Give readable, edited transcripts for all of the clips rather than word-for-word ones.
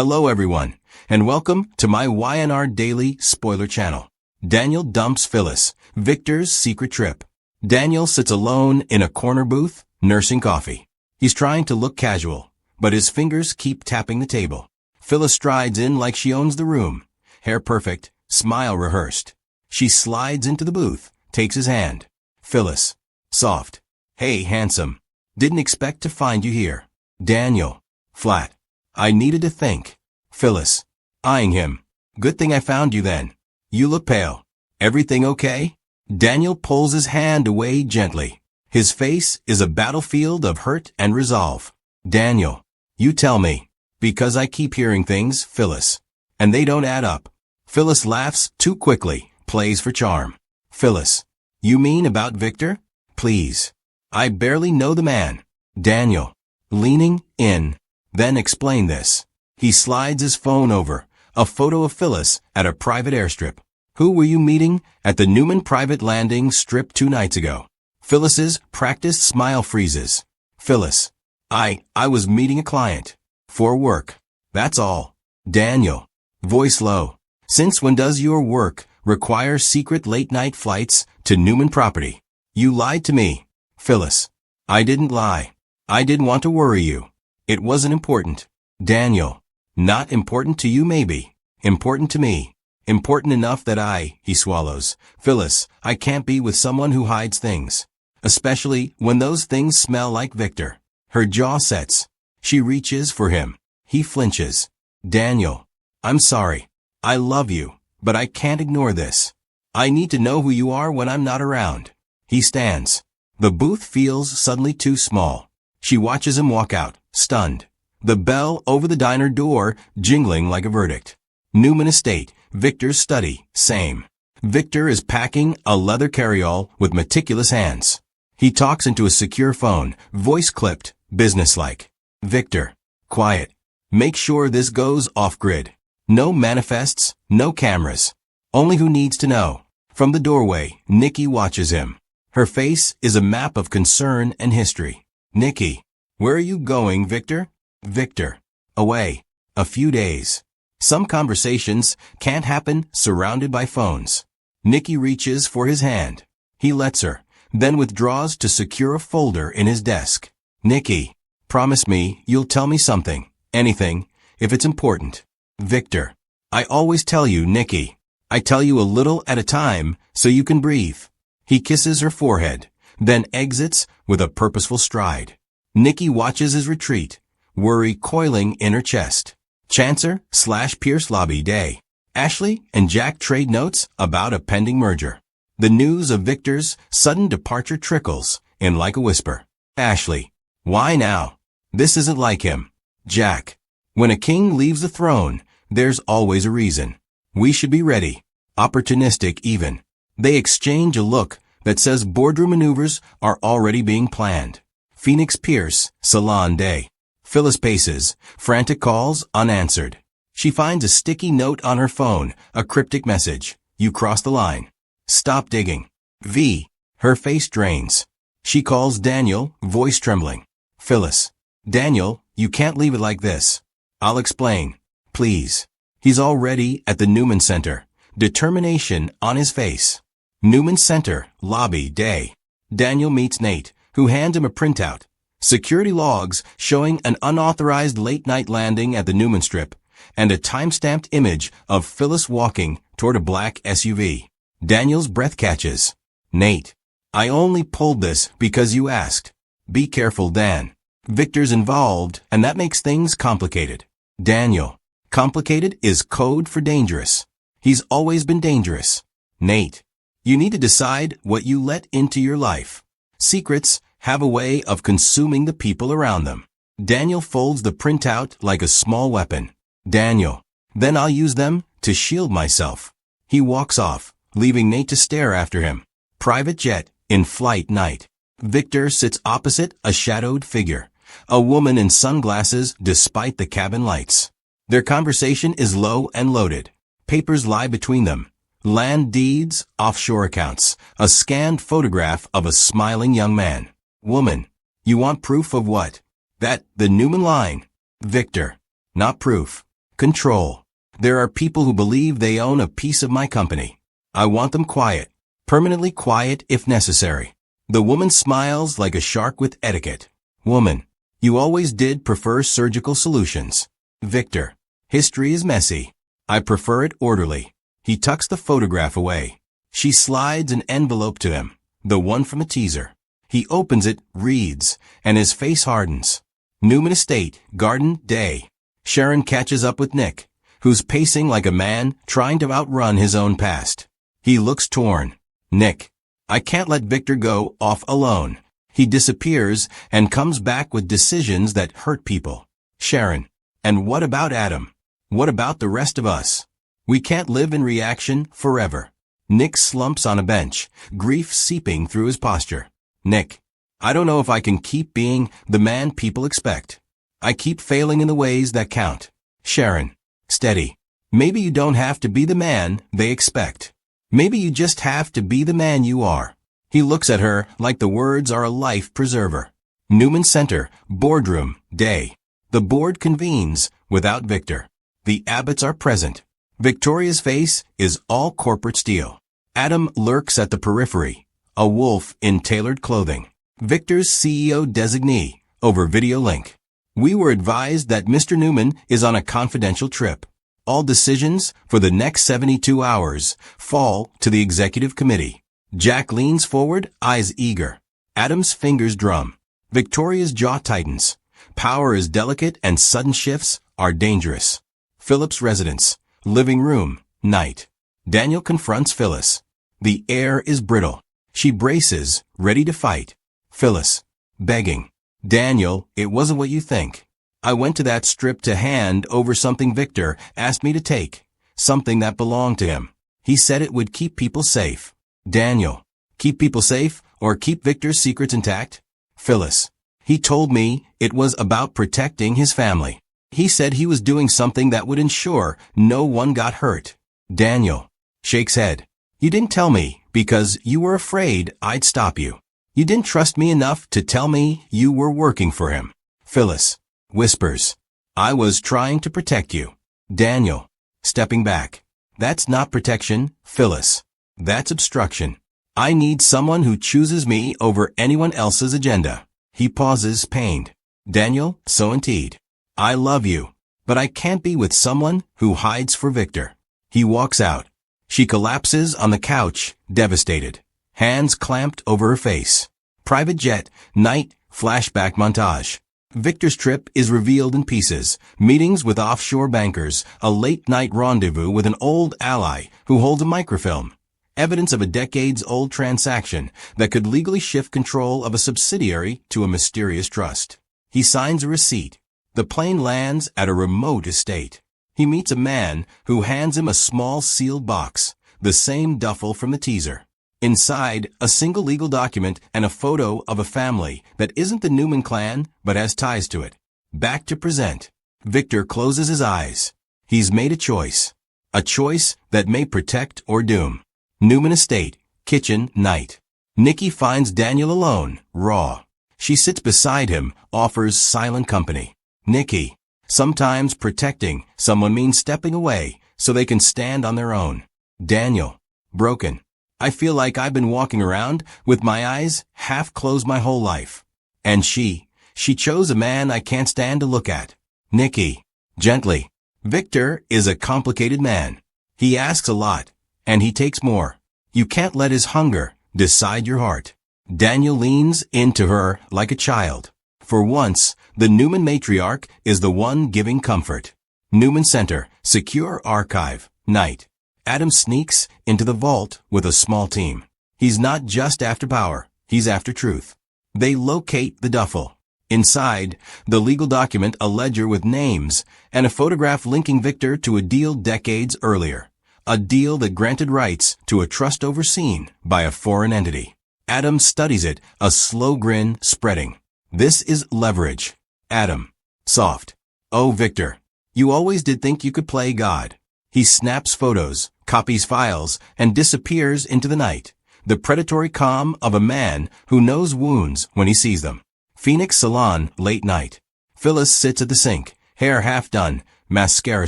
Hello everyone, and welcome to my YNR Daily Spoiler channel. Daniel dumps Phyllis, Victor's secret trip. Daniel sits alone in a corner booth, nursing coffee. He's trying to look casual, but his fingers keep tapping the table. Phyllis strides in like she owns the room, hair perfect, smile rehearsed. She slides into the booth, takes his hand. Phyllis. Soft. Hey, handsome. Didn't expect to find you here. Daniel. Flat. I needed to think. Phyllis. Eyeing him. Good thing I found you then. You look pale. Everything okay? Daniel pulls his hand away gently. His face is a battlefield of hurt and resolve. Daniel. You tell me. Because I keep hearing things, Phyllis. And they don't add up. Phyllis laughs too quickly, plays for charm. Phyllis. You mean about Victor? Please. I barely know the man. Daniel. Leaning in. Then explain this. He slides his phone over. A photo of Phyllis at a private airstrip. Who were you meeting at the Newman private landing strip 2 nights ago? Phyllis's practiced smile freezes. Phyllis. I was meeting a client. For work. That's all. Daniel. Voice low. Since when does your work require secret late-night flights to Newman property? You lied to me. Phyllis. I didn't lie. I didn't want to worry you. It wasn't important. Daniel. Not important to you maybe. Important to me. Important enough that he swallows. Phyllis, I can't be with someone who hides things. Especially when those things smell like Victor. Her jaw sets. She reaches for him. He flinches. Daniel. I'm sorry. I love you, but I can't ignore this. I need to know who you are when I'm not around. He stands. The booth feels suddenly too small. She watches him walk out, stunned. The bell over the diner door jingling like a verdict. Newman Estate, Victor's study, same. Victor is packing a leather carryall with meticulous hands. He talks into a secure phone, voice clipped, businesslike. Victor. Quiet. Make sure this goes off-grid. No manifests, no cameras. Only who needs to know. From the doorway, Nikki watches him. Her face is a map of concern and history. Nikki. Where are you going, Victor? Victor. Away. A few days. Some conversations can't happen surrounded by phones. Nikki reaches for his hand. He lets her, then withdraws to secure a folder in his desk. Nikki. Promise me you'll tell me something. Anything, if it's important. Victor. I always tell you, Nikki. I tell you a little at a time so you can breathe. He kisses her forehead, then exits with a purposeful stride. Nikki watches his retreat, worry coiling in her chest. Chancellor/Pierce lobby day. Ashley and Jack trade notes about a pending merger. The news of Victor's sudden departure trickles in like a whisper. Ashley. Why now? This isn't like him. Jack. When a king leaves the throne, there's always a reason. We should be ready. Opportunistic even. They exchange a look that says boardroom maneuvers are already being planned. Phoenix Pierce, salon day. Phyllis paces, frantic calls unanswered. She finds a sticky note on her phone, a cryptic message. You crossed the line. Stop digging. V. Her face drains. She calls Daniel, voice trembling. Phyllis. Daniel, you can't leave it like this. I'll explain. Please. He's already at the Newman Center. Determination on his face. Newman Center, lobby day. Daniel meets Nate, who hands him a printout. Security logs showing an unauthorized late-night landing at the Newman Strip, and a time-stamped image of Phyllis walking toward a black SUV. Daniel's breath catches. Nate. I only pulled this because you asked. Be careful, Dan. Victor's involved, and that makes things complicated. Daniel. Complicated is code for dangerous. He's always been dangerous. Nate. You need to decide what you let into your life. Secrets have a way of consuming the people around them. Daniel folds the printout like a small weapon. Daniel. Then I'll use them to shield myself. He walks off, leaving Nate to stare after him. Private jet, in flight night. Victor sits opposite a shadowed figure. A woman in sunglasses despite the cabin lights. Their conversation is low and loaded. Papers lie between them. Land deeds, offshore accounts, a scanned photograph of a smiling young man. Woman. You want proof of what? That, the Newman line. Victor. Not proof. Control. There are people who believe they own a piece of my company. I want them quiet. Permanently quiet if necessary. The woman smiles like a shark with etiquette. Woman. You always did prefer surgical solutions. Victor. History is messy. I prefer it orderly. He tucks the photograph away. She slides an envelope to him, the one from a teaser. He opens it, reads, and his face hardens. Newman Estate, Garden, Day. Sharon catches up with Nick, who's pacing like a man trying to outrun his own past. He looks torn. Nick. I can't let Victor go off alone. He disappears and comes back with decisions that hurt people. Sharon. And what about Adam? What about the rest of us? We can't live in reaction forever. Nick slumps on a bench, grief seeping through his posture. Nick. I don't know if I can keep being the man people expect. I keep failing in the ways that count. Sharon. Steady. Maybe you don't have to be the man they expect. Maybe you just have to be the man you are. He looks at her like the words are a life preserver. Newman Center, boardroom, day. The board convenes without Victor. The Abbotts are present. Victoria's face is all corporate steel. Adam lurks at the periphery, a wolf in tailored clothing. Victor's CEO designee over video link. We were advised that Mr. Newman is on a confidential trip. All decisions for the next 72 hours fall to the executive committee. Jack leans forward, eyes eager. Adam's fingers drum. Victoria's jaw tightens. Power is delicate and sudden shifts are dangerous. Phillips' residence. Living room. Night. Daniel confronts Phyllis. The air is brittle. She braces, ready to fight. Phyllis. Begging. Daniel, it wasn't what you think. I went to that strip to hand over something Victor asked me to take. Something that belonged to him. He said it would keep people safe. Daniel. Keep people safe or keep Victor's secrets intact? Phyllis. He told me it was about protecting his family. He said he was doing something that would ensure no one got hurt. Daniel. Shakes head. You didn't tell me because you were afraid I'd stop you. You didn't trust me enough to tell me you were working for him. Phyllis. Whispers. I was trying to protect you. Daniel. Stepping back. That's not protection, Phyllis. That's obstruction. I need someone who chooses me over anyone else's agenda. He pauses, pained. Daniel, so indeed. I love you, but I can't be with someone who hides for Victor. He walks out. She collapses on the couch, devastated. Hands clamped over her face. Private jet, night, flashback montage. Victor's trip is revealed in pieces. Meetings with offshore bankers, a late-night rendezvous with an old ally who holds a microfilm. Evidence of a decades-old transaction that could legally shift control of a subsidiary to a mysterious trust. He signs a receipt. The plane lands at a remote estate. He meets a man who hands him a small sealed box, the same duffel from the teaser. Inside, a single legal document and a photo of a family that isn't the Newman clan but has ties to it. Back to present. Victor closes his eyes. He's made a choice. A choice that may protect or doom. Newman Estate, kitchen, night. Nikki finds Daniel alone, raw. She sits beside him, offers silent company. Nikki. Sometimes protecting someone means stepping away so they can stand on their own. Daniel. Broken. I feel like I've been walking around with my eyes half closed my whole life. And she chose a man I can't stand to look at. Nikki. Gently. Victor is a complicated man. He asks a lot. And he takes more. You can't let his hunger decide your heart. Daniel leans into her like a child. For once, the Newman matriarch is the one giving comfort. Newman Center, secure archive, night. Adam sneaks into the vault with a small team. He's not just after power, he's after truth. They locate the duffel. Inside, the legal document, a ledger with names, and a photograph linking Victor to a deal decades earlier. A deal that granted rights to a trust overseen by a foreign entity. Adam studies it, a slow grin spreading. This is leverage. Adam. Soft. Oh, Victor. You always did think you could play God. He snaps photos, copies files, and disappears into the night. The predatory calm of a man who knows wounds when he sees them. Phoenix Salon, late night. Phyllis sits at the sink, hair half done, mascara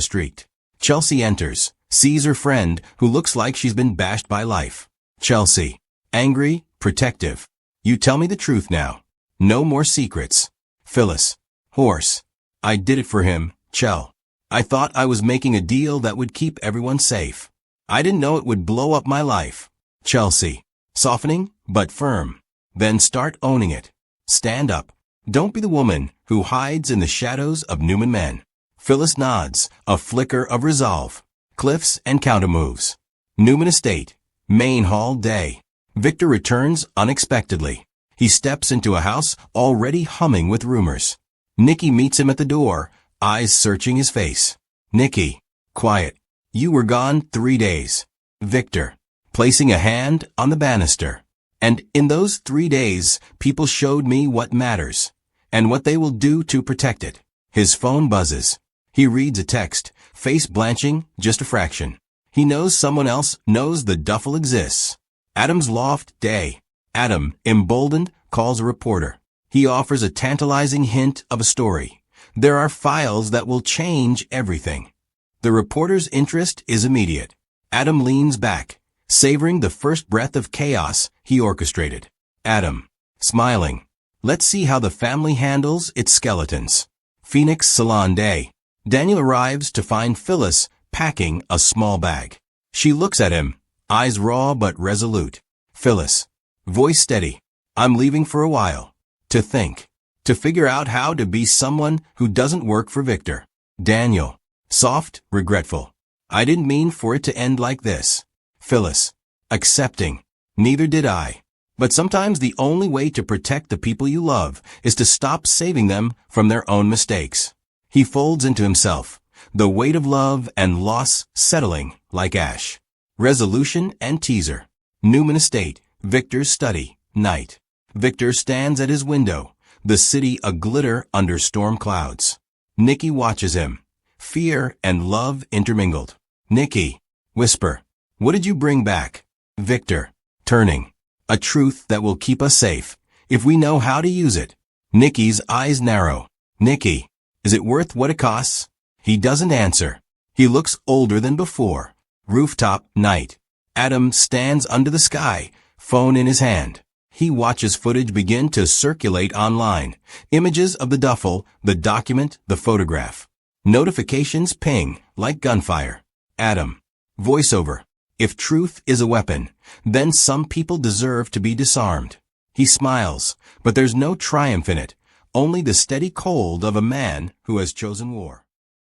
streaked. Chelsea enters, sees her friend, who looks like she's been bashed by life. Chelsea. Angry, protective. You tell me the truth now. No more secrets. Phyllis. Horse. I did it for him, Chell. I thought I was making a deal that would keep everyone safe. I didn't know it would blow up my life. Chelsea. Softening, but firm. Then start owning it. Stand up. Don't be the woman who hides in the shadows of Newman men. Phyllis nods, a flicker of resolve. Cliffs and countermoves. Newman Estate. Main hall day. Victor returns unexpectedly. He steps into a house already humming with rumors. Nikki meets him at the door, eyes searching his face. Nikki. Quiet. You were gone 3 days. Victor. Placing a hand on the banister. And in those 3 days, people showed me what matters, and what they will do to protect it. His phone buzzes. He reads a text, face blanching just a fraction. He knows someone else knows the duffel exists. Adam's loft day. Adam, emboldened, calls a reporter. He offers a tantalizing hint of a story. There are files that will change everything. The reporter's interest is immediate. Adam leans back, savoring the first breath of chaos he orchestrated. Adam. Smiling. Let's see how the family handles its skeletons. Phoenix Salon Day. Daniel arrives to find Phyllis packing a small bag. She looks at him, eyes raw but resolute. Phyllis. Voice steady. I'm leaving for a while. To think. To figure out how to be someone who doesn't work for Victor. Daniel. Soft, regretful. I didn't mean for it to end like this. Phyllis. Accepting. Neither did I. But sometimes the only way to protect the people you love is to stop saving them from their own mistakes. He folds into himself, the weight of love and loss settling like ash. Resolution and teaser. Newman Estate, Victor's study, night. Victor stands at his window, the city a-glitter under storm clouds. Nikki watches him, fear and love intermingled. Nikki. Whisper. What did you bring back? Victor. Turning. A truth that will keep us safe, if we know how to use it. Nikki's eyes narrow. Nikki. Is it worth what it costs? He doesn't answer. He looks older than before. Rooftop, night. Adam stands under the sky, phone in his hand. He watches footage begin to circulate online. Images of the duffel, the document, the photograph. Notifications ping like gunfire. Adam. Voiceover. If truth is a weapon, then some people deserve to be disarmed. He smiles, but there's no triumph in it, only the steady cold of a man who has chosen war.